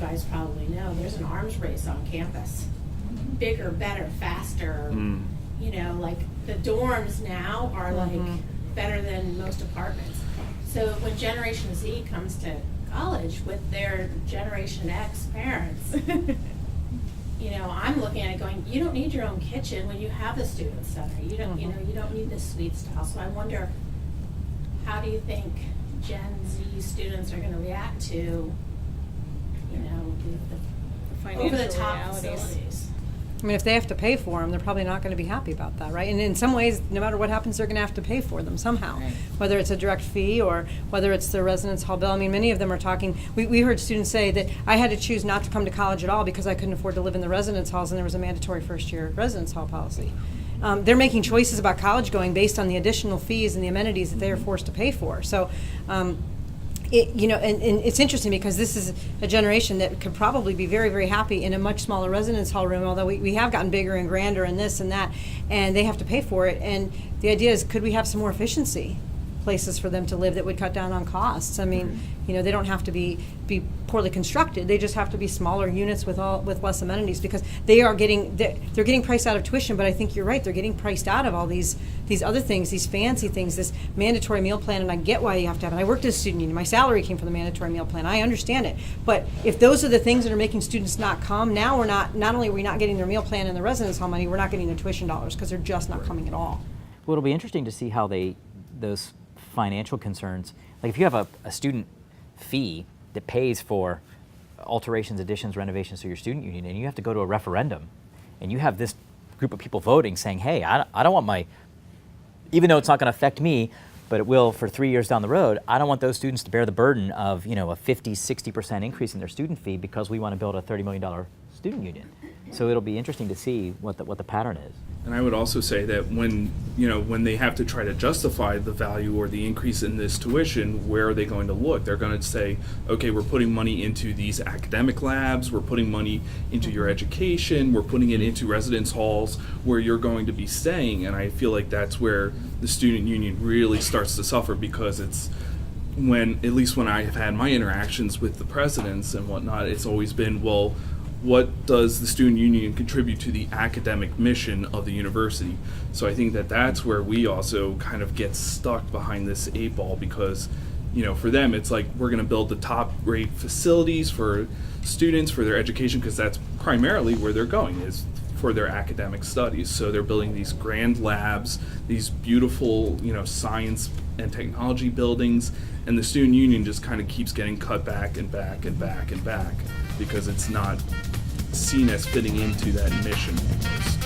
guys probably know, there's an arms race on campus. Bigger, better, faster. You know, like the dorms now are like better than most apartments. So when Generation Z comes to college with their Generation X parents, you know, I'm looking at it going, you don't need your own kitchen when you have the student center. You don't, you know, you don't need this suite style. So I wonder, how do you think Gen Z students are going to react to, you know, the over-the-top facilities? I mean, if they have to pay for them, they're probably not going to be happy about that, right? And in some ways, no matter what happens, they're going to have to pay for them somehow, whether it's a direct fee or whether it's the residence hall bill. I mean, many of them are talking, we heard students say that I had to choose not to come to college at all because I couldn't afford to live in the residence halls, and there was a mandatory first-year residence hall policy. They're making choices about college going based on the additional fees and the amenities that they are forced to pay for. So, you know, and it's interesting because this is a generation that could probably be very, very happy in a much smaller residence hall room, although we have gotten bigger and grander and this and that, and they have to pay for it. And the idea is, could we have some more efficiency places for them to live that would cut down on costs? I mean, you know, they don't have to be poorly constructed. They just have to be smaller units with less amenities, because they're getting priced out of tuition. But I think you're right, they're getting priced out of all these other things, these fancy things, this mandatory meal plan. And I get why you have to have it. I worked as a student union. My salary came from the mandatory meal plan. I understand it. But if those are the things that are making students not come, now not only are we not getting their meal plan and the residence hall money, we're not getting their tuition dollars because they're just not coming at all. Well, it'll be interesting to see how those financial concerns, like if you have a student fee that pays for alterations, additions, renovations to your student union, and you have to go to a referendum, and you have this group of people voting saying, hey, I don't want my, even though it's not going to affect me, but it will for 3 years down the road, I don't want those students to bear the burden of, you know, a 50, 60% increase in their student fee because we want to build a $30 million student union. So it'll be interesting to see what the pattern is. And I would also say that when they have to try to justify the value or the increase in this tuition, where are they going to look? They're going to say, okay, we're putting money into these academic labs, we're putting money into your education, we're putting it into residence halls where you're going to be staying. And I feel like that's where the student union really starts to suffer, because it's at least when I have had my interactions with the presidents and whatnot, it's always been, well, what does the student union contribute to the academic mission of the university? So I think that that's where we also kind of get stuck behind this 8 ball, because, you know, for them it's like, we're going to build the top rate facilities for students for their education, because that's primarily where they're going, is for their academic studies. So they're building these grand labs, these beautiful, you know, science and technology buildings, and the student union just kind of keeps getting cut back and back and back and back, because it's not seen as fitting into that mission almost.